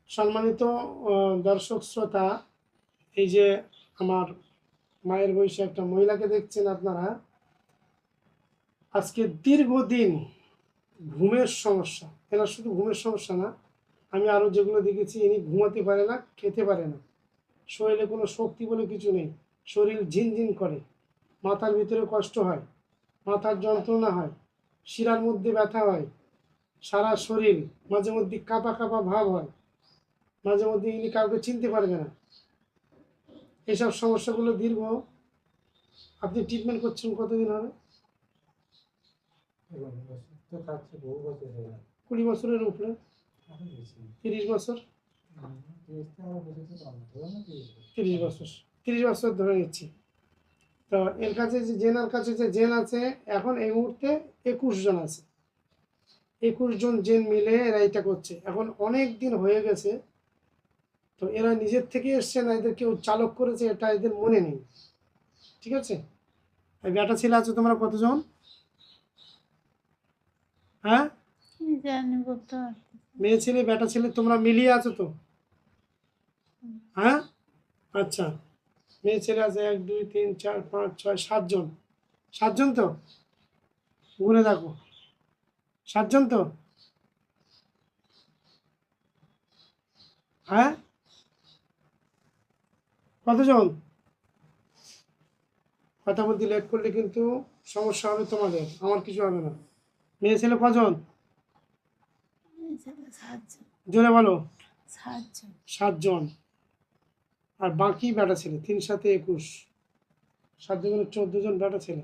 সম্মানিত দর্শক শ্রোতা, এই যে আমার মায়ের বয়সী একটা মহিলাকে দেখছেন আপনারা, আজকে দীর্ঘদিন ঘুমের সমস্যা। এনার শুধু ঘুমের সমস্যা না, আমি আরও যেগুলো দেখেছি, ইনি ঘুমাতে পারে না, খেতে পারে না, শরীরে কোনো শক্তি বলে কিছু নেই, শরীর ঝিনঝিন করে, মাথার ভিতরে কষ্ট হয়, মাথার যন্ত্রণা হয়, শিরার মধ্যে ব্যথা হয়, সারা শরীর মাঝে মধ্যে কাঁপা কাঁপা ভাব হয়, মাঝে মধ্যে ইনি কাউকে চিনতে পারবে না। এইসব সমস্যাগুলো দীর্ঘ, আপনি ট্রিটমেন্ট করছেন কতদিন হবে? 20 বছরের উপরে, 30 বছর, 30 বছর, 30 বছর ধরে নিচ্ছি। তো এর কাছে যে জেনার কাছে যে জেন আছে, এখন এই মুহূর্তে 21 জন আছে। 21 জন জেন মিলে এরা এটা করছে। এখন অনেক দিন হয়ে গেছে, তো এরা নিজের থেকে এসছে না, এদের কেউ চালক করেছে, এটা এদের মনে নেই। ঠিক আছে? বেটা ছেলে আছে তোমরা কতজন? হ্যাঁ, মেয়ে ছেলে বেটা ছেলে তোমরা মিলিয়ে আছো তো? হ্যাঁ, আচ্ছা। মেয়ে ছেলে আছে 1 2 3 4 5 6 7 জন। 7 জন তো? গুনে দেখো, 7 জন তো? হ্যাঁ, কতজন? কথা বলতে লেট করলে কিন্তু সমস্যা হবে তোমাদের, আমার কিছু হবে না। মেয়ে ছেলে কজন? জোরে বলো। 7 জন। আর বাকি বেটা ছেলে, 3 7 21, 7 জন 14 জন বেটা ছেলে।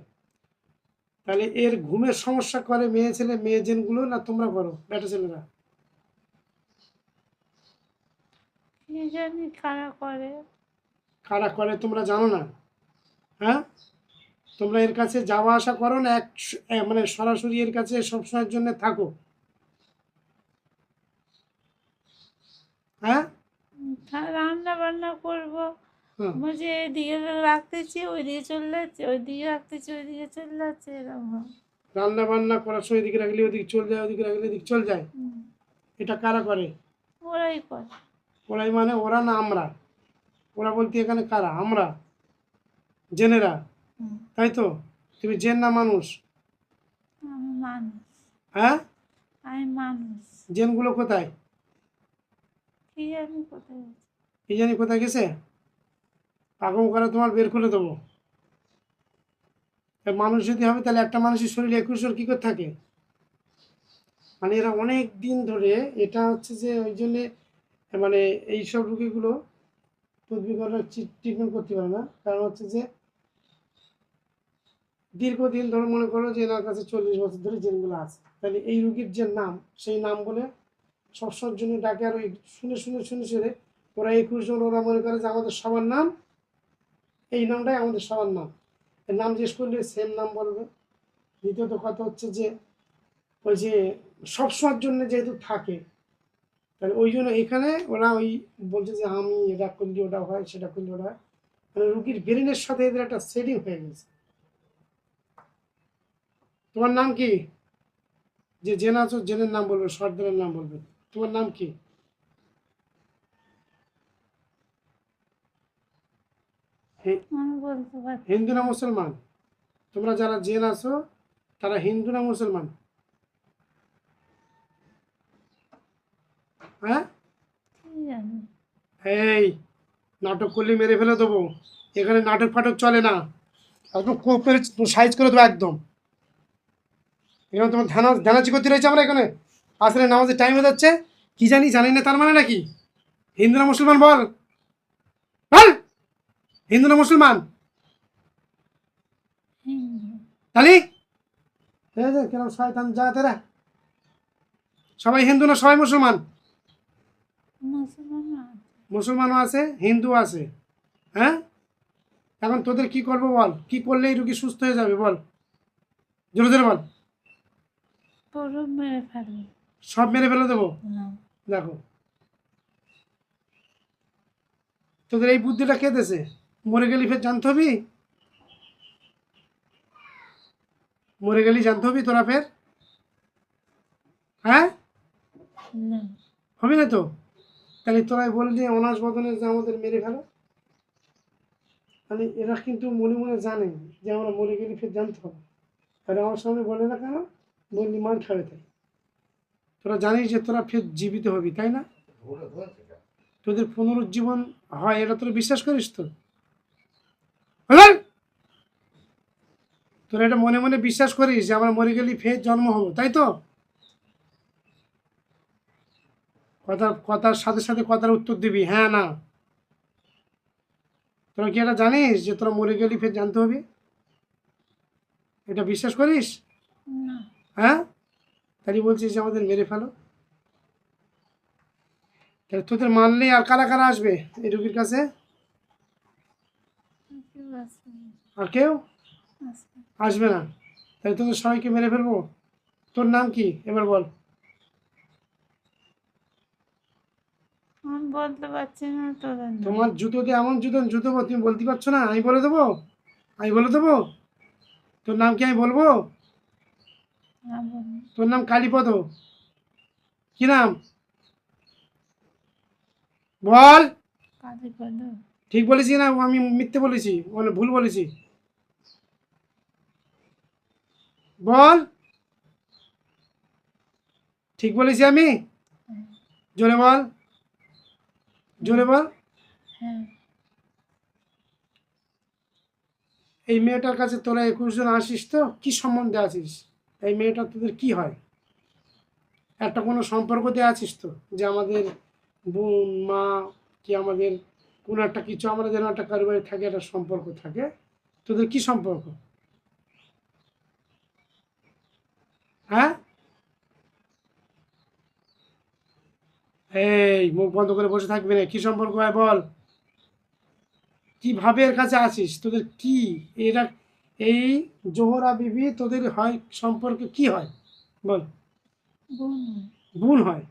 তাহলে এর ঘুমের সমস্যা করে মেয়ে ছেলে, মেয়ে জেনগুলো, না তোমরা করো বেটা ছেলেরা? কারা করে তোমরা জানো না? হ্যাঁ, তোমরা এর কাছে যাওয়া আসা করো না, মানে সরাসরি এর কাছে সবসময়ের জন্য থাকো? হ্যাঁ, রান্না বান্না করবো, বলছে এদিকে রাখতেছি ওইদিকে চলে যাচ্ছে, ওইদিকে রাখতেছি ওইদিকে চলে যাচ্ছে, এরকম। রান্না বান্না করার সময় এদিকে রাখলে ওদিকে চলে যায়, ওদিকে রাখলে এদিকে চলে যায়। এটা কারা করে? ওরাই করে। ওরাই মানে ওরা না আমরা? ওরা বলতে এখানে কারা? আমরা, জেনেরা, তাই তো? তুমি জেন না মানুষ? আমি মানুষ। হ্যাঁ, আমি মানুষ। জেনগুলো কোথায়? কি জানি কোথায় গেছে। কি জানি কোথায় গেছে? পাগম করে তোমার বের করে দেবো। মানুষ যদি হবে তাহলে একটা মানুষের শরীরে 21 জন কী করে থাকে? মানে এরা অনেক দিন ধরে, এটা হচ্ছে যে ওই জন্যে মানে এইসব রুগীগুলো তদবিররা ট্রিটমেন্ট করতে পারে না, কারণ হচ্ছে যে দীর্ঘদিন ধরে, মনে করো যে এনার কাছে 40 বছর ধরে জেনগুলো আছে, তাহলে এই রুগীর যে নাম, সেই নাম বলে সবসময়ের জন্য ডাকে। আর ওই শুনে শুনে শুনে শুনে ওরা 21 জন, ওরা মনে করে যে আমাদের সবার নাম এই নামটাই আমাদের সবার নাম। এর নাম জিজ্ঞেস করলে সেম নাম বলবে। দ্বিতীয়ত কথা হচ্ছে যে ওই যে সবসময়ের জন্য যেহেতু থাকে, তাহলে ওই জন্য এখানে ওরা ওই বলছে যে আমি এটা করলে ওটা হয়, সেটা করলে ওটা হয়। মানে রুগীর ব্রেনের সাথে এদের একটা সেটিং হয়ে গেছে। তোমার নাম কি? যে জেন আছো, জেনের নাম বলবে, সর্দারের নাম বলবে। তোমার নাম কি? হিন্দু না মুসলমান? তোমরা যারা জেন আছো তারা হিন্দু না মুসলমান? হ্যাঁ, এই নাটক করলে মেরে ফেলে দেবো। এখানে নাটক ফাটক চলে না, একদম খুব করে সাইজ করে দেবো একদম। এখানে তোমার ধানাচি করতে রয়েছে। আমরা এখানে আসলে নামাজের টাইম হয়ে যাচ্ছে। কি জানি জানি না, তার মানে নাকি হিন্দু না মুসলমান? বল বল, হিন্দু না মুসলমান? তালি কেন শয়তান যা তেরা, সবাই হিন্দু না সবাই মুসলমান? মুসলমানও আছে, হিন্দু আছে। হ্যাঁ, এখন তোদের কি করবো বল? কি করলে এই রুগী সুস্থ হয়ে যাবে বল, জোরে জোরে বল। সব মেরে ফেলে দেবো? দেখো, তোদের এই বুদ্ধিটা কে দেছে? মরে গেলি ফের জানতে হবি, মরে গেলি জানতে হবি তোরা ফের। হ্যাঁ, হবে না তো? তাহলে তোরাই বললি অনার্স বদনে যে আমাদের মেরে ফেলো, মানে এরা কিন্তু মনে মনে জানে যে আমরা মরে গেলে ফের জানতে হবে, তাহলে আমার সামনে বলে না কেন, বললি মার খাবে তাই। তোরা জানিস যে তোরা ফের জীবিত হবি, তাই না? তোদের পুনরুজ্জীবন হয়, এটা তোরা বিশ্বাস করিস তো? হ্যাঁ, তোরা এটা মনে মনে বিশ্বাস করিস যে আমরা মরে গেলে ফের জন্ম হবো, তাই তো? কথার সাথে সাথে কথার উত্তর দিবি, হ্যাঁ না। তোরা কি এটা জানিস যে তোরা মরে গেলে ফের জানতে হবে? এটা বিশ্বাস করিস? না। হ্যাঁ, তাই বলছিস যে আমাদের মেরে ফেলো। তাহলে তোদের মানলে আর কারা কারা আসবে এই রুগীর কাছে? কেউ আসবে না। আর কেউ আসবে। আসবে না? তাহলে তোদের সবাইকে মেরে ফেলবো। তোর নাম কি এবার বল? আমি বলতে পারছি না তোদের নাম। তোমার জুতো দিয়ে এমন জুতো তুমি বলতে পারছো না, আমি বলে দেবো? আমি বলে দেবো তোর নাম কি? আমি বলবো? না, বলুন। তোর নাম কালীপদ, কি নাম বল? কালীপদ। ঠিক বলেছি না আমি মিথ্যে বলেছি, মানে ভুল বলেছি? বল, ঠিক বলেছি আমি? হ্যাঁ। জোরে বল, জোরে বল। হ্যাঁ। এই মেয়েটার কাছে তোরা 21 জন আসিস তো কি সম্বন্ধে আছিস? এই মেয়েটা তোদের কি হয়? একটা কোনো সম্পর্ক দিয়ে আছিস তো, যে আমাদের বোন মা, কি আমাদের কোনো একটা কিছু, আমরা যেন একটা কারো বাড়ি থাকে, একটা সম্পর্ক থাকে। তোদের কি সম্পর্ক? হ্যাঁ, এই মুখ বন্ধ করে বসে থাকবি না, কি সম্পর্ক হয় বল? কিভাবে এর কাছে আছিস? তোদের কি এরা, এই জোহরা বিবি তোদের হয় সম্পর্কে কি হয় বল? বোন। বোন হয়।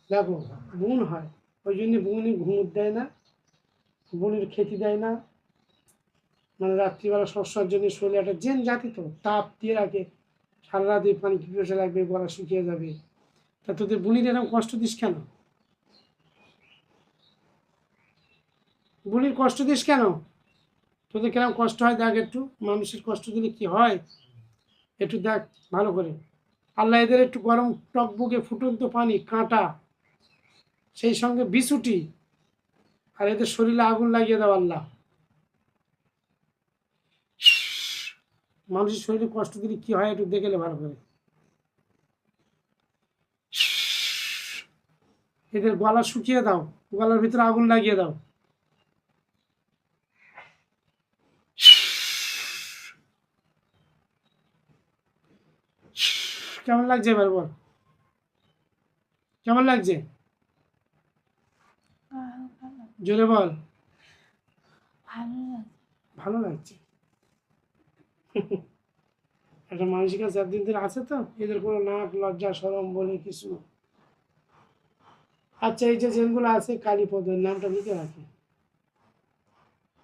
দেখো, বোন হয়, ওই জন্য বোনই ঘুমুত দেয় না, বোনের খেতে দেয় না, মানে রাত্রিবেলা সবসময়ের জন্য শরীরে একটা জেন জাতি তো তাপ দিয়ে রাখে, সারা রাত এই পানি পিপাসা লাগবে, গলা শুকিয়ে যাবে। তা তোদের বুনির এরকম কষ্ট দিস কেন? বুনির কষ্ট দিস কেন? তোদের কিরকম কষ্ট হয় দেখ একটু, মানুষের কষ্ট দিলে কি হয় একটু দেখ ভালো করে। আল্লাহ এদের একটু গরম টকবুকে ফুটন্ত পানি কাঁটা, সেই সঙ্গে বিছুটি, আর এদের শরীরে আগুন লাগিয়ে দাও আল্লাহ। মানুষের শরীরে কষ্ট দিলে কি হয় একটু দেখে নে ভালো করে। এদের গলা শুকিয়ে দাও, গলার ভিতরে আগুন লাগিয়ে দাও। কেমন লাগছে এবার বল, কেমন লাগছে? ভালো ভালো জোরে বল। ভালো লাগে। ভালো লাগছে। একটা মানুষের কাছে একদিন ধরে আছে তো, এদের কোনো নাক লজ্জা সরম বলে কিছু না। আচ্ছা, এই যে জেনগুলো আছে কালীপদের নামটা লিখে রাখে,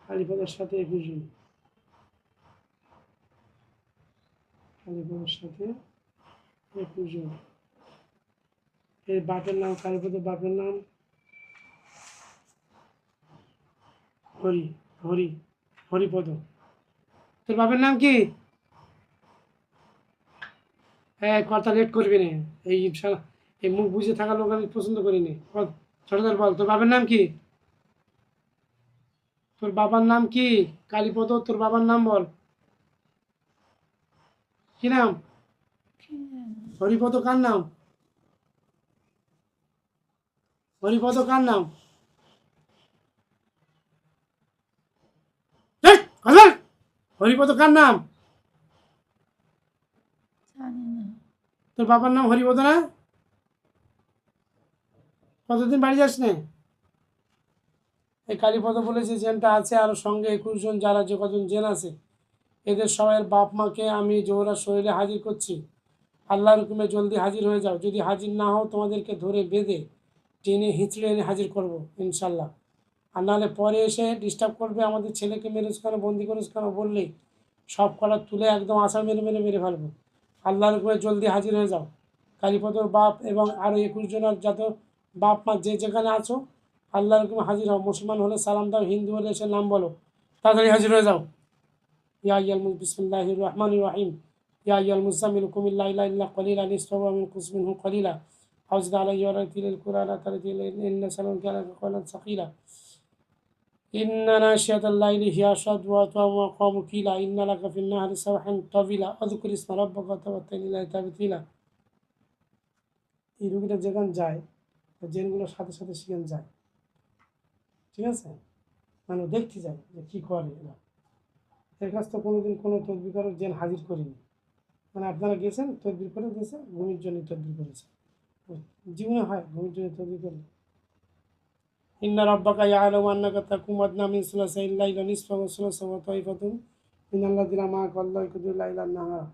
কালীপদের সাথে 21 জন, কালীপদের সাথে 21 জন। এর বাপের নাম, কালীপদের বাপের নাম হরি, হরি, হরিপদ। তোর বাপের নাম কি? হ্যাঁ, কথা লেট করবি না। এই এই মুখ বুঝে থাকা লোক আমি পছন্দ করি না। ছোটদার বল, তোর বাবার নাম কি? তোর বাবার নাম কি? কালীপদ, তোর বাবার নাম বল, কি নাম? কি জানি। হরিপদ কার নাম? হরিপদ কার নাম? এই, কথা বল। হরিপদ কার নাম? জানি না। তোর বাবার নাম হরিপদ না? কতদিন বাড়ি যাস না? এই কালীপদ বলে যে জেনটা আছে, আর সঙ্গে 21 জন, যারা যে কজন জেন আছে, এদের সবাই বাপ মাকে আমি জোহরার শরীরে হাজির করছি। আল্লাহর হুকুমে জলদি হাজির হয়ে যাও। যদি হাজির না হও তোমাদেরকে ধরে বেঁধে টেনে হিঁচড়ে এনে হাজির করব ইনশাল্লাহ। আর নাহলে পরে এসে ডিস্টার্ব করবে, আমাদের ছেলেকে মেরেছ কেন, বন্দি করেছ কেন বললেই সব কলা তুলে একদম আশা মেরে মেরে মেরে ফেলবো। আল্লাহর হুকুমে জলদি হাজির হয়ে যাও। কালীপদর বাপ এবং আরও 21 জনের যত বাপ মা যে যেখানে আছো আল্লাহর হুকুমে হাজির হও। মুসলমান হলে সালাম দাও, হিন্দু হলে এসে নাম বলো, তাড়াতাড়ি হাজির হয়ে যাও। বিসমিল্লাহির রহমানির রহিম। ইয়া আইয়ুহাল মুযাম্মিল কুম ইল্লা ইল্লা কলিলান নিসফাহু আও ইনকুস মিনহু কলিলা আও জিদ আলাইহি ওয়া রাতিলিল কুরআনা তারতিলা ইন্না সানুলকিয়া কওলান সাকিলা ইন্না নাশিয়াতাল লাইলি হিয়া আশাদ্দু ওয়াতআম ওয়া আকামু কিলা ইন্না লাকা ফিন নাহারি সাবহান তাওয়িলা আযকুর ইসমা রাব্বিকা ওয়া তাওয়াক্কাল ইলাইহি তাবতিলা। এই রুগীটা যেখানে যায় জেনগুলোর সাথে সাথে সেখানে যায়, ঠিক আছে, মানে দেখতে যায় যে কী করে এরা। এর কাছ তো কোনোদিন কোনো তদবির করার জেন হাজির করিনি, মানে আপনারা গেছেন তদবির করে দিয়েছে, ঘুমির জন্য তদবির করেছে, জীবনে হয় ঘুমির জন্য তদবির করলে। ইন্না রাব্বাকা ইয়ালামু আন্নাকা তাকুমু আদনা মিন সুলাসাইল লাইলি নিসফাহু ওয়া সুলাসাহু ওয়া তাইফাতুন মিনাল্লাযিনা মা'াকা আল্লাহু ইয়াকুদিরু লাইলা নাহারা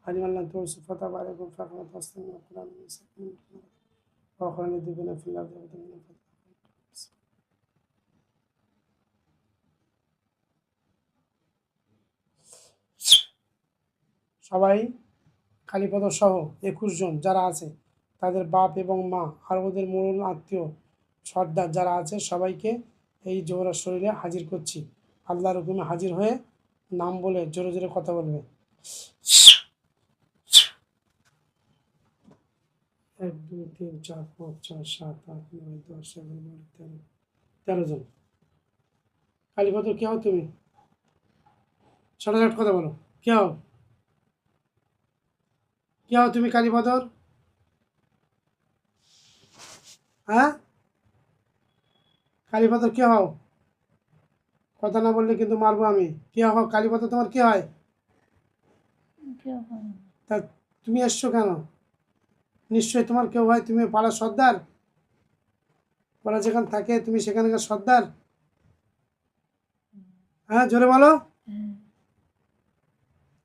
আলিমান লান তুহসু ফাতাবা আলাইকুম ফাকুমু ফাসতামিউ কুরআন ওয়া আখরান ইয়াদুবুনা ফিল আরদি ওয়া সবাই কালীপদ সহ 21 জন যারা আছে তাদের বাপ এবং মা আর ওদের মূল আত্মীয় সর্দার যারা আছে সবাইকে এই জোহরার শরীরে হাজির করছি। আল্লাহর হুকুমে হাজির হয়ে নাম বলে জোরে জোরে কথা বলবে। 1 2 3 4 5 6 7 8 9 10 11 12 13 জন। কালীপদ কে হও তুমি? ষাট কথা বলো, কে হও? কে হও তুমি কালীপদর? হ্যাঁ, কালীপদর কে হও? কথা না বললে কিন্তু মারবো আমি। কে হও কালীপদ? তোমার কে হয়? তা তুমি এসছো কেন? নিশ্চয়ই তোমার কেউ হয়, তুমি পাড়ার সর্দার, পাড়া যেখানে থাকে তুমি সেখানকার সর্দার। হ্যাঁ জোরে বলো।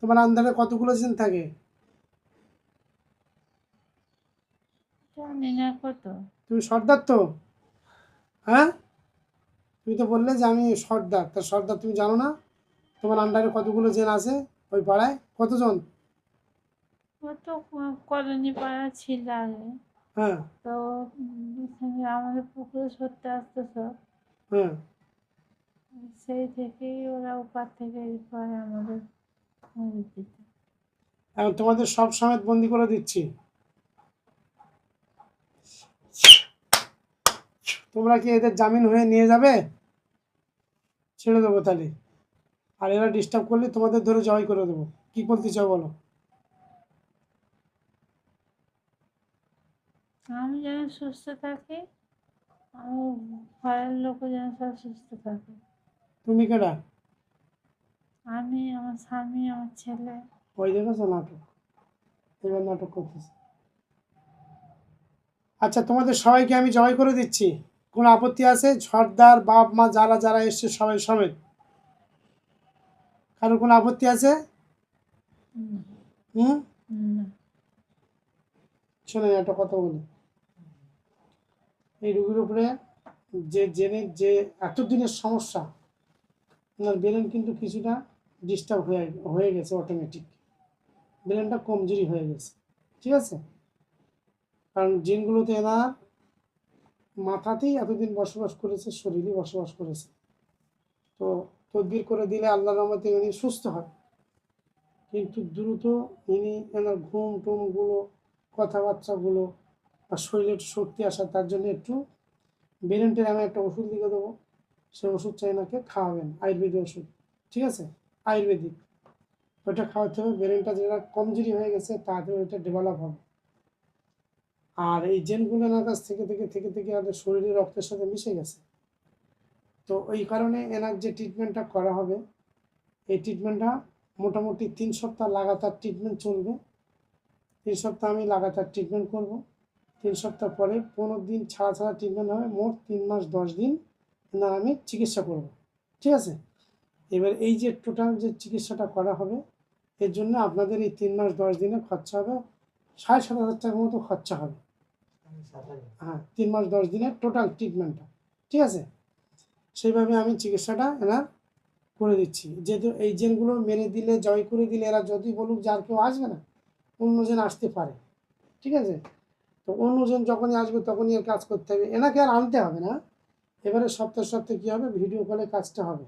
তোমার আন্দারে কতগুলো জিন থাকে? জানি না কত। তুমি সর্দার তো? হ্যাঁ, তুমি তো বললে যে আমি সর্দার, তা সর্দার তুমি জানো না তোমার আন্ডারে কতগুলো জেন আছে ওই পাড়ায়? কতজন? কত কলোনি পাড়া ছিল আগে, হ্যাঁ তো আমাদের পুকুরে সরতে আসতো সব, হ্যাঁ, সেই থেকেই ওরা ওপার থেকে এরপরে আমাদের মেরে দিত। এখন তোমাদের সব সমেত বন্দি করে দিচ্ছি। তোমরা কি এদের জামিন হয়ে নিয়ে যাবে? ছেড়ে দেবো তাহলে, আর এরা ডিস্টার্ব করলে তোমাদের ধরে জয় করে দেবো। কি বলতে চাও বলো? আমি যেন সুস্থ থাকি, আমার ঘরের লোকও যেন সব সুস্থ থাকে। তুমি কেডা? আমি, আমার স্বামী, আমার ছেলে। ওই দেখেছো নাটক, এবার নাটক করতেছে। আচ্ছা তোমাদের সবাইকে আমি জয় করে দিচ্ছি, কোনো আপত্তি আছে? সর্দার বাপ মা যারা যারা এসছে সবাই সমেত, কারোর কোনো আপত্তি আছে? হুম, না। শোনেন একটা কথা বলি, এই রুগীর উপরে যে জেনের যে এতদিনের সমস্যা, ওনার ব্রেন কিন্তু কিছুটা ডিস্টার্ব হয়ে গেছে, অটোমেটিক ব্রেনটা কমজোরি হয়ে গেছে, ঠিক আছে? কারণ জিনগুলোতে এনার মাথাতেই এতদিন বসবাস করেছে, শরীরে বসবাস করেছে। তো তদবির করে দিলে আল্লাহর রহমতে উনি সুস্থ হয়, কিন্তু দ্রুত এনার ঘুম টুমগুলো, কথাবার্তাগুলো বা শরীরে একটু শক্তি আসা, তার জন্য একটু ব্রেনটের আমি একটা ওষুধ লিখে দেবো, সেই ওষুধটা এনাকে খাওয়াবেন, আয়ুর্বেদিক ওষুধ, ঠিক আছে? আয়ুর্বেদিক ওইটা খাওয়াতে হবে। ব্রেনটা যেটা কমজোরি হয়ে গেছে তাড়াতাড়ি ওইটা ডেভেলপ হবে। আর এই জেনগুলো এনার কাছ থেকে থেকে থেকে থেকে আমাদের শরীরে রক্তের সাথে মিশে গেছে, তো ওই কারণে এনার যে ট্রিটমেন্টটা করা হবে, এই ট্রিটমেন্টটা মোটামুটি 3 সপ্তাহ লাগাতার ট্রিটমেন্ট চলবে। 3 সপ্তাহ আমি লাগাতার ট্রিটমেন্ট করব, 3 সপ্তাহ পরে 15 দিন ছাড়া ছাড়া ট্রিটমেন্ট হবে, মোট 3 মাস 10 দিন এনার আমি চিকিৎসা করব, ঠিক আছে? এবার এই যে টোটাল যে চিকিৎসাটা করা হবে, এর জন্য আপনাদের এই 3 মাস 10 দিনে খরচা হবে 7,500 টাকার মতো খরচা হবে। হ্যাঁ, 3 মাস 10 দিনের টোটাল ট্রিটমেন্টটা, ঠিক আছে? সেইভাবে আমি চিকিৎসাটা এনার করে দিচ্ছি। যেহেতু এই জেনগুলো মেরে দিলে, জয় করে দিলে, এরা যদি বলুক যে আর কেউ আসবে না, অন্য জেন আসতে পারে, ঠিক আছে? তো অন্যজন যখনই আসবে তখনই আর কাজ করতে হবে, এনাকে আর আনতে হবে না। এবারে সপ্তাহে সপ্তাহে কী হবে, ভিডিও কলে কাজটা হবে,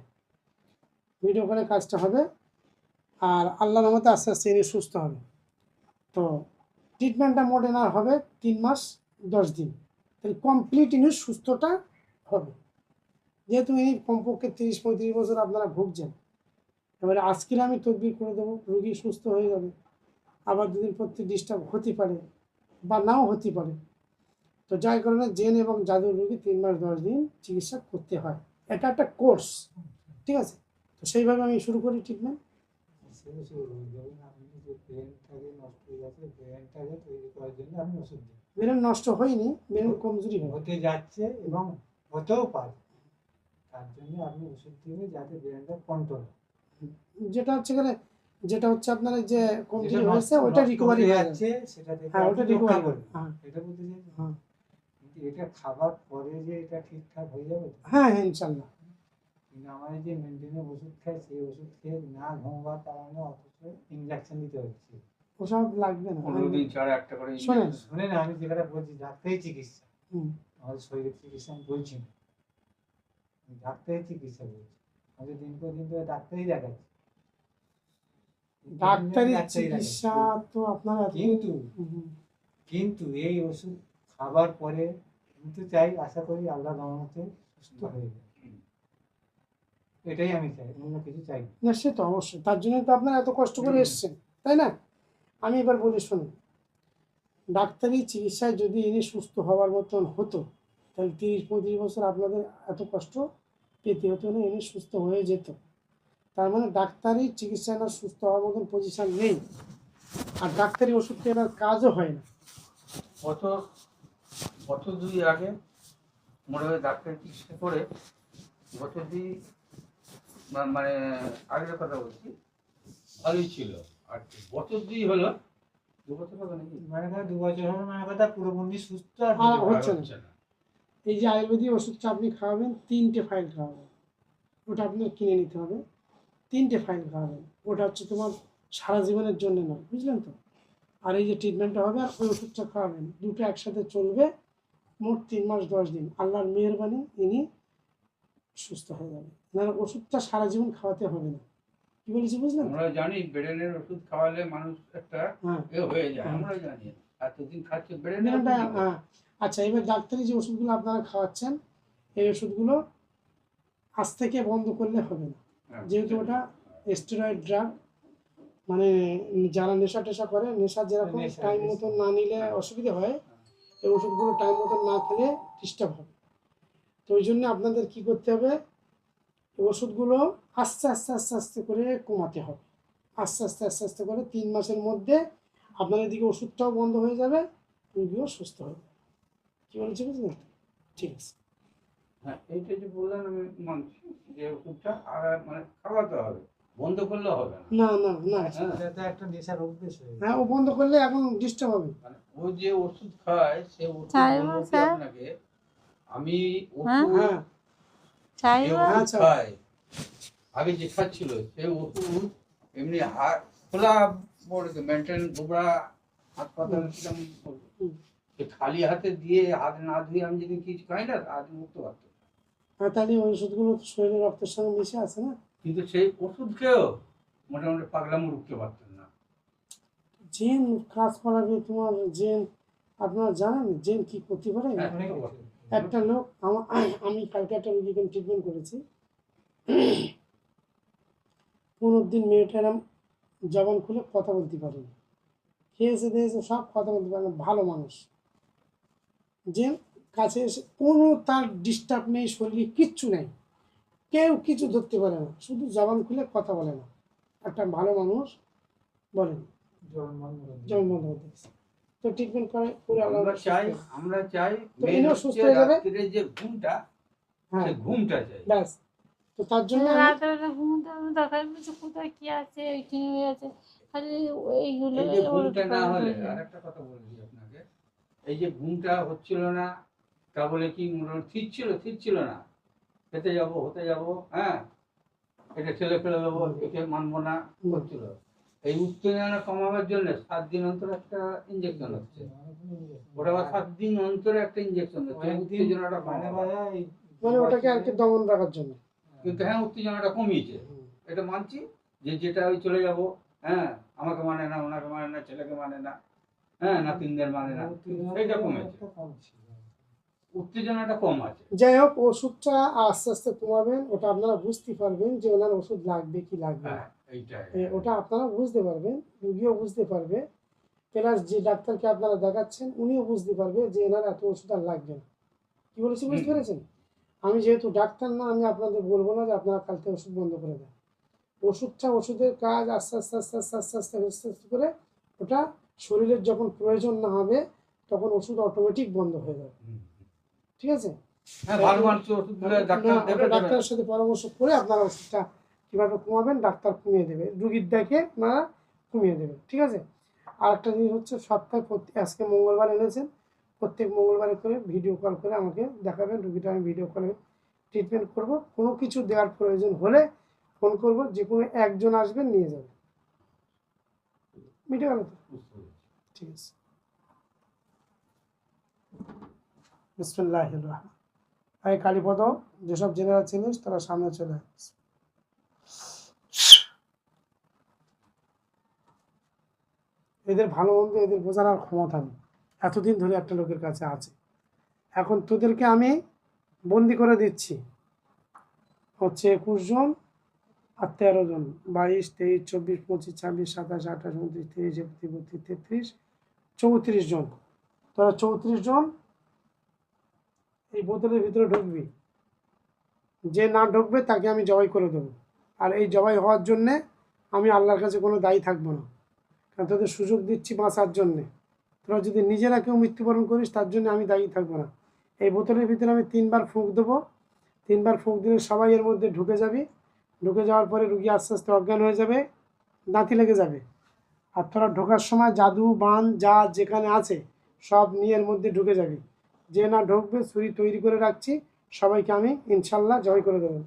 ভিডিও কলে কাজটা হবে। আর আল্লাহর রহমতে আস্তে আস্তে ইনি সুস্থ হবে। তো ট্রিটমেন্টটা মোট এনার হবে 3 মাস 10 দিন, তাহলে কমপ্লিট ইনি সুস্থটা হবে। যেহেতু ইনি কমপক্ষে 30-35 বছর আপনারা ভুগছেন, এবারে আজকের আমি তদবির করে দেবো, রোগী সুস্থ হয়ে যাবে। আবার দুদিন পর ডিস্টার্ব হতে পারে বা নাও হতে পারে। তো যার কারণে জেন এবং জাদুর রোগী 3 মাস 10 দিন চিকিৎসা করতে হয়, এটা একটা কোর্স, ঠিক আছে? তো সেইভাবে আমি শুরু করি ট্রিটমেন্ট। ব্রেন নষ্ট হয়নি, ব্রেন কমজোরি হতে যাচ্ছে এবং হতেও পারে, তার জন্য আপনি ওষুধ দিবেন যাতে ব্রেনটা কন্ট্রোল। যেটা হচ্ছে গেলে, যেটা হচ্ছে আপনার এই যে কমজোরি হয়েছে ওটা রিকভারি হয়ে যাচ্ছে, সেটা থেকে হ্যাঁ ওটা রিকভারি করবে। হ্যাঁ এটা বলতে চাইছি। হ্যাঁ কিন্তু এটা খাবার পরে যে এটা ঠিকঠাক হয়ে যাবে, হ্যাঁ হ্যাঁ ইনশাল্লাহ। কিন্তু আমার যে মেনটেনে ওষুধ খাই, সেই ওষুধ খেয়ে না ঘুমবার কারণে অথচ ইঞ্জেকশন দিতে হচ্ছে। ওসব লাগবে না। 15 দিন ছাড়া একটা করে শোনেন, শুনে না, আমি যেটা বলছি ডাক্তারি চিকিৎসা, হুম, আমাদের শরীরের চিকিৎসা আমি বলছি না, আমি ডাক্তারি চিকিৎসা বলছি। আমাদের দিন পর দিন ধরে ডাক্তারই দেখাচ্ছি, ডাক্তারি ডাক্তারই চিকিৎসা দেখাচ্ছি। তো আপনারা কিন্তু এই ওষুধ খাবার পরে কিন্তু চাই, আশা করি আল্লাহ রহমতে সুস্থ হয়ে যাবে, এটাই আমি চাই, অন্য কিছু চাই না। না, সে তো অবশ্যই, তার জন্য তো আপনারা এত কষ্ট করে এসছেন, তাই না? আমি এবার বলি শুনুন, ডাক্তারি চিকিৎসায় যদি ইনি সুস্থ হওয়ার মতন হতো, তাহলে 30-35 বছর আপনাদের এত কষ্ট পেতে হতো না, ইনি সুস্থ হয়ে যেত। তার মানে ডাক্তারি চিকিৎসা এনার সুস্থ হওয়ার মতন পজিশন নেই, আর ডাক্তারি ওষুধ এনার কাজও হয় না। বছর 2 আগে মনে হয় ডাক্তার চিকিৎসা করে, বছর 2 মানে আগের কথা বলছি, ভালোই ছিল। আর বছর 2 হলো, 2 বছর হবে নাকি, মানে কথা 2 বছর হলো, মানে কথা পুরোপুরি সুস্থ আর আর কিছু হচ্ছে ভালো না। এই যে আয়ুর্বেদিক ওষুধটা আপনি খাওয়াবেন, 3টে ফাইল খাওয়াবেন, ওটা আপনার কিনে নিতে হবে। 3টে ফাইল খাওয়াবেন, ওটা হচ্ছে তোমার সারা জীবনের জন্য না, বুঝলেন তো? আর এই যে ট্রিটমেন্টটা হবে আর ওই ওষুধটা খাওয়াবেন, দুটো একসাথে চলবে, মোট 3 মাস 10 দিন। আল্লাহর মেহেরবানি ইনি সুস্থ হয়ে যাবে, না ওষুধটা সারা জীবন খাওয়াতে হবে না। কি বলেছি বুঝলেন? আমরা জানি ব্রেনের ওষুধ খাওয়ালে মানুষ একটা হ্যাঁ এ হয়ে যায়, আমরা জানি এতদিন খাচ্ছে ব্রেনের ব্রেনটা, ওষুধ। হ্যাঁ। আচ্ছা, এবার ডাক্তারি যে ওষুধগুলো আপনারা খাওয়াচ্ছেন, এই ওষুধগুলো আজ থেকে বন্ধ করলে হবে না, যেহেতু ওটা স্টেরয়েড ড্রাগ, মানে যারা নেশা টেশা করে, নেশা যেরকম নেশা, টাইম নেশা। মতন না নিলে অসুবিধা হয়, এই ওষুধগুলো টাইম মতন না খেলে ডিস্টার্ব হবে। তো ওই জন্য আপনাদের কী করতে হবে, এই ওষুধগুলো আস্তে আস্তে আস্তে আস্তে করে কমাতে হবে, আস্তে আস্তে আস্তে আস্তে করে 3 মাসের মধ্যে আপনার এদিকে ওষুধটাও বন্ধ হয়ে যাবে, রোগীও সুস্থ হবে। কী বলেছি বুঝলেন? ঠিক আছে। হ্যাঁ, এইটা যে বললেন আমি মানছি যে ওষুধটা আর মানে খাওয়াতে হবে, বন্ধ করলে হবে না। না না না, হ্যাঁ, এটা তো একটা নেশার অভ্যেস হয়ে গেছে। হ্যাঁ ও বন্ধ করলে এখন ডিস্টার্ব হবে। মানে ও যে ওষুধ খায় সে ওষুধ চাইবো বলবো কি স্যার? আপনাকে, আমি হ্যাঁ? ওষুধ হ্যাঁ যে চাইবো? হ্যাঁ, ওষুধ স্যার। খায় আগে যে খাচ্ছিল সে ওষুধ এমনি হাত খোলা পড়েছে, মেনটেন গোবরা হাসপাতাল সে খালি হাতে দিয়ে হাত না ধুয়ে আমি যদি কিছু খাই না হাত মুক্ত পারত। হ্যাঁ, তাহলে ওই ওষুধগুলো তো শরীরের রক্তের সঙ্গে মিশে আছে না। কিন্তু সেই ওষুধ খেয়েও মোটামুটি পাগলামো রুখতে পারতেন না। জেন কাজ করাবে তোমার, জেন আপনারা জানেন জেন কি করতে পারে? হ্যাঁ, অনেক তো কিছু। একটা লোক আমি কালকে একটা রোগীকে ট্রিটমেন্ট করেছি, 15 দিন মেয়েটা এরম জবান খুলে কথা বলতে পারেনি, খেয়েছে দিয়েছে সব, কথা বলতে পারে না, ভালো মানুষ। যে কাছে এসে কোনো তার ডিস্টার্ব নেই, শরীরে কিচ্ছু নেই, কেউ কিছু ধরতে পারে না, শুধু জবান খুলে কথা বলে না, একটা ভালো মানুষ। বলেন যেমন বন্দ্যোপাধ্যায়, তো ট্রিটমেন্ট করে আল্লাহ আমরা চাই তো main ইনিও হচ্ছে সুস্থ হয়ে যাবে। রাত্রিরে যে ঘুমটা, হ্যাঁ সে ঘুমটা চাই। ব্যাস, তো তার জন্য রাত্রেবেলা ঘুমোতে আমি দরকার বলছি কোথায় কি আছে, ওইখানে হয়ে আছে, খালি এইগুলো এই যে ঘুমটা ওরকম না করে হলে, হয়ে যায়। আর একটা কথা বলছি আপনাকে, এই যে ঘুমটা হচ্ছিল না, তা বলে কি ঠিক ছিল না, খেতে যাব হতে যাব, হ্যাঁ এটা ছেলে ফেলে দেবো, একে মানবো না করছিল, এই উত্তেজনা কমাবার জন্য 7 দিন অন্তর একটা ইঞ্জেকশন হচ্ছে, ওটা আবার 7 দিন অন্তরে একটা ইঞ্জেকশন হচ্ছে এই উত্তেজনাটা কমাবার। মানে ওটাকে আর কি দমন রাখার জন্য। কিন্তু হ্যাঁ উত্তেজনাটা কমিয়েছে, এটা মানছি, যে যেটা ওই চলে যাব, হ্যাঁ আমাকে মানে না, ওনাকে মানে না, ছেলেকে মানে না, হ্যাঁ নাতিনদের মানে না, সেইটা কমেছে, উত্তেজনাটা কম আছে। যাই হোক, ওষুধটা আস্তে আস্তে কমাবেন, ওটা আপনারা বুঝতে পারবেন যে ওনার ওষুধ লাগবে কি লাগবে না। হ্যাঁ এইটাই। ওটা আপনারা বুঝতে পারবেন, রুগীও বুঝতে পারবে, প্লাস যে ডাক্তারকে আপনারা দেখাচ্ছেন উনিও বুঝতে পারবে যে এনার এত ওষুধ আর লাগবে না। কি বলেছি বুঝতে পেরেছেন? আমি যেহেতু ডাক্তার না, আমি আপনাদের বলবো না যে আপনারা কালকে ওষুধ বন্ধ করে দেন। ওষুধের কাজ আস্তে আস্তে আস্তে আস্তে আস্তে আস্তে আস্তে আস্তে করে ওটা শরীরের যখন প্রয়োজন না হবে তখন ওষুধ অটোমেটিক বন্ধ হয়ে যাবে। ঠিক আছে? হ্যাঁ ভালো মানুষ ওষুধগুলো ডাক্তার দেবে, ডাক্তারের সাথে পরামর্শ করে আপনারা ওষুধটা কীভাবে কমাবেন ডাক্তার কমিয়ে দেবে, রুগীর দেখে আপনারা কমিয়ে দেবে। ঠিক আছে? আর একটা জিনিস হচ্ছে, সপ্তাহে আজকে মঙ্গলবার এনেছেন, প্রত্যেক মঙ্গলবারে করে ভিডিও কল করে আমাকে দেখাবেন, রুগীটা আমি ভিডিও কলে ট্রিটমেন্ট করব। কোনো কিছু দেওয়ার প্রয়োজন হলে ফোন করব, যে কোনো একজন আসবেন নিয়ে যাবেন। মিটে গেল তো? ঠিক আছে। বিসমিল্লাহির রহমানির রহিম। এই কালীপদ, যেসব জেনারেল চিনিস তারা সামনে চলে আয়। এদের ভালো মন্দ এদের বোঝার আর ক্ষমতা নেই, এতদিন ধরে একটা লোকের কাছে আছে। এখন তোদেরকে আমি বন্দি করে দিচ্ছি হচ্ছে 21 জন আর 13 জন, 22, 23, 24, 25, 26, 27, 28, 29, 30, 31, 32, 33, 34 জন। তোরা 34 জন এই বোতলের ভিতরে ঢুকবি, যে না ঢুকবে তাকে আমি জবাই করে দেবো। আর এই জবাই হওয়ার জন্যে আমি আল্লাহর কাছে কোনো দায়ী থাকবো না, কারণ তোদের সুযোগ দিচ্ছি বাঁচার জন্যে। তোরা যদি নিজেরা কেউ মৃত্যুবরণ করিস তার জন্য আমি দায়ী থাকবো না। এই বোতলের ভিতরে আমি 3 বার ফুঁক দেবো, 3 বার ফুঁক দিলে সবাই এর মধ্যে ঢুকে যাবি। ঢুকে যাওয়ার পরে রুগী আস্তে আস্তে অজ্ঞান হয়ে যাবে, দাঁতি লেগে যাবে। আর তোরা ঢোকার সময় জাদু বান যা যেখানে আছে সব নিয়ে এর মধ্যে ঢুকে যাবি। যে না ঢুকবে ছুরি তৈরি করে রাখছি, সবাইকে আমি ইনশাল্লাহ জয় করে দেবো।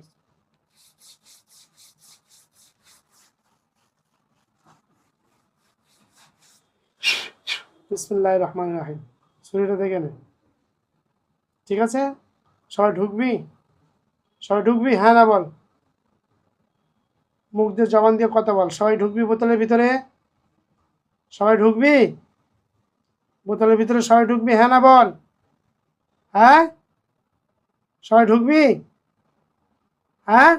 বিসমিল্লাহির রহমানির রহিম। ছুরিটা দেখে নে, ঠিক আছে? সবাই ঢুকবি, সবাই ঢুকবি, হ্যাঁ না বল, মুখ দিয়ে জবান দিয়ে কথা বল। সবাই ঢুকবি বোতলের ভিতরে, সবাই ঢুকবি বোতলের ভিতরে, সবাই ঢুকবি, হ্যাঁ না বল, হ্যাঁ সবাই ঢুকবি, হ্যাঁ।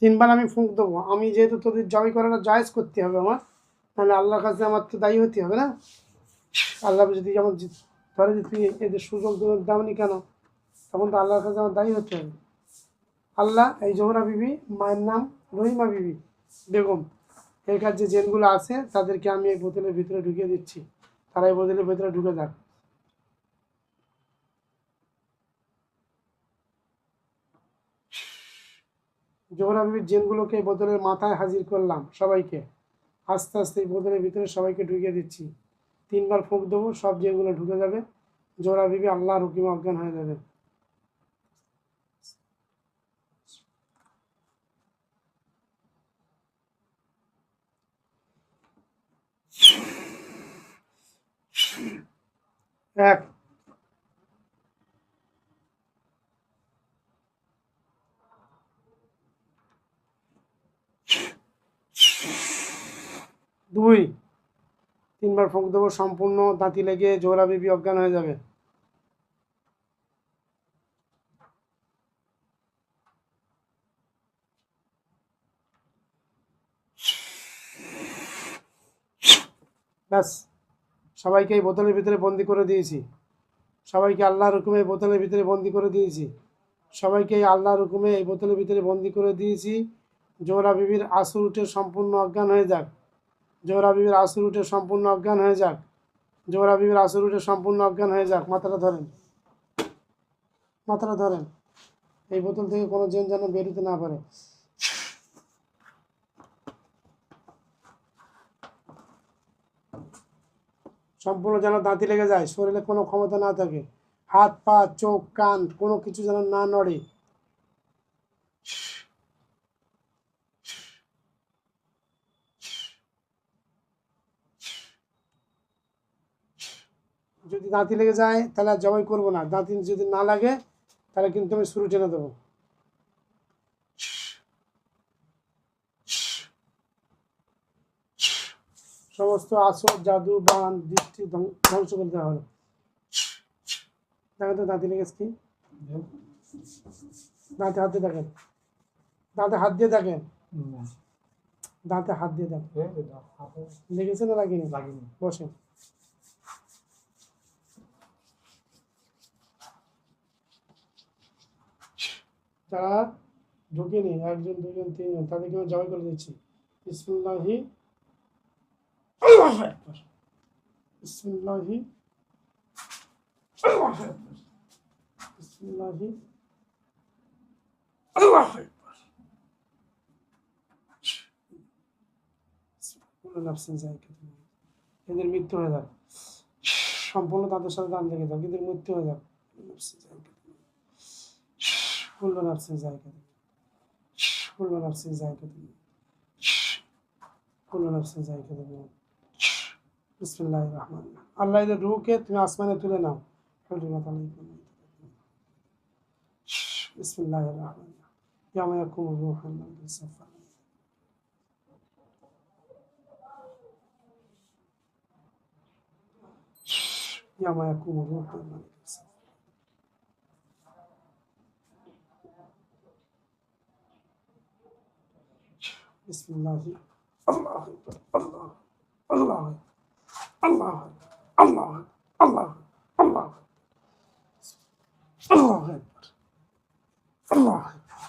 3 বার আমি ফুঁক দেবো। আমি যেহেতু তোদের জবাই করাটা জায়েজ করতে হবে আমার, তাহলে আল্লাহর কাছে আমার তো দায়ী হতে হবে না। আল্লাহ যদি যেমন ধরে যে তুই এদের সুযোগ দাওনি কেন, তখন তো আল্লাহর কাছে আমার দায়ী হতে হবে। আল্লাহ, এই জোহরা বিবি, মায়ের নাম রহিমা বিবি বেগম, এর কাছে যে জেনগুলো আছে তাদেরকে আমি এই বোতলের ভিতরে ঢুকিয়ে দিচ্ছি, তারা এই বোতলের ভিতরে ঢুকে যাক। জোহরা বিবির জেনগুলোকে এই বোতলের মাথায় হাজির করলাম, সবাইকে আস্তে আস্তে এই বোতলের ভিতরে সবাইকে ঢুকিয়ে দিচ্ছি। 3 বার ফুঁক দেবো, সব জেনগুলো ঢুকে যাবে, জোহরা বিবি আল্লাহর হুকুমে অজ্ঞান হয়ে যাবে। এক, 2, 3 বার ফুঁক দেবো, সম্পূর্ণ দাঁতি লেগে জোহরা বিবি অজ্ঞান হয়ে যাবে। 3, ব্যাস, সবাইকে এই বোতলের ভিতরে বন্দি করে দিয়েছি, সবাইকে আল্লাহর হুকুমে এই বোতলের ভিতরে বন্দি করে দিয়েছি, সবাইকে এই আল্লাহর হুকুমে এই বোতলের ভিতরে বন্দি করে দিয়েছি। জোহরা বিবির আসর উঠে সম্পূর্ণ অজ্ঞান হয়ে যাক, জোহরা বিবির আসর উঠে সম্পূর্ণ অজ্ঞান হয়ে যাক, জোহরা বিবির আসর উঠে সম্পূর্ণ অজ্ঞান হয়ে যাক। মাথাটা ধরেন, মাথাটা ধরেন, এই বোতল থেকে কোনো জেন যেন বেরোতে না পারে। সম্পূর্ণ যেন দাঁতি লেগে যায়, শরীরে কোনো ক্ষমতা না থাকে, হাত পা চোখ কান কোনো কিছু যেন না নড়ে। যদি দাঁতি লেগে যায় তাহলে আর জবাই করবো না, দাঁতি যদি না লাগে তাহলে কিন্তু আমি শুরু টেনে দেবো। সমস্ত আসর জাদু বান দৃষ্টি ধ্বংস করে দেওয়া হলো। দেখেন তো দাঁতি লেগেছে কি, দাঁতে হাত দিয়ে দেখেন, দাঁতে হাত দিয়ে দেখেন, না, দাঁতে হাত দিয়ে দেখেন এই যে দাও, হাতে লেগেছে না লাগেনি? লাগেনি। বসেন। যারা ঢুকেনি, একজন দুজন তিনজন, তাদেরকে আমি জবাই করে দিচ্ছি। বিসমিল্লাহি আল্লাহু আকবার, বিসমিল্লাহি আল্লাহু আকবার, বিসমিল্লাহি আল্লাহু আকবার। কুল্লু নাফসিন যায়কাতুল মউত। এদের মৃত্যু হয়ে যাক, সম্পূর্ণ তাদের সাথে দান লেগে যাক, এদের মৃত্যু হয়ে যাক। কুল্লু নাফসিন যায়কাতুল মউত, কুল্লু নাফসিন যায়কাতুল মউত, কুল্লু নাফসিন যায়কাতুল মউত। বিসমিল্লাহির রহমানির রহিম। আল্লাহ এদের রূহকে তুমি আসমানে তুলে নাও। বিসমিল্লাহির রহমানির রহিম। ইয়াওমা ইয়াকুমু রূহু মিন সাফা। ইয়াওমা ইয়াকুমু রূহু মিন সাফা। বিসমিল্লাহি আল্লাহু আকবার, আল্লাহু আল্লাহু আল্লাহু আল্লাহু আল্লাহু আল্লাহু আল্লাহু আকবার, আল্লাহু আকবার,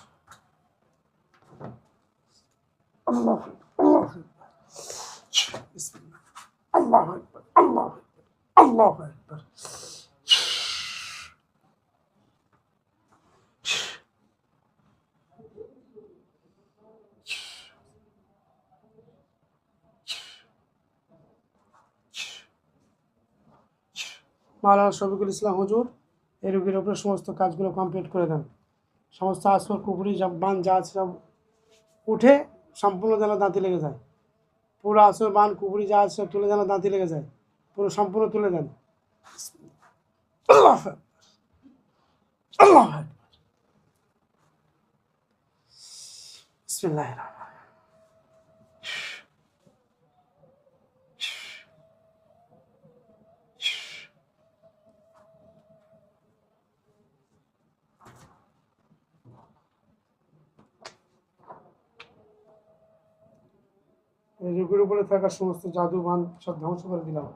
আল্লাহু আল্লাহু বিসমিল্লাহ, আল্লাহু আকবার, আল্লাহু আকবার, আল্লাহু আকবার। মাওলানা শফিকুল ইসলাম হুজুর এই রোগীর উপরে সমস্ত কাজগুলো কমপ্লিট করে দেন। সমস্ত আসর কুপুরি বান যা আছে সব উঠে সম্পূর্ণ যেন দাঁতি লেগে যায়। পুরো আসর বান কুপুরি যা আছে সব তুলে যেন দাঁতি লেগে যায়, পুরো সম্পূর্ণ তুলে দেন। আল্লাহু আকবার, আল্লাহু আকবার। বিসমিল্লাহির রহমানির রহিম। এই রোগীর উপরে থাকা সমস্ত জাদু বান সব ধ্বংস করে দিলাম।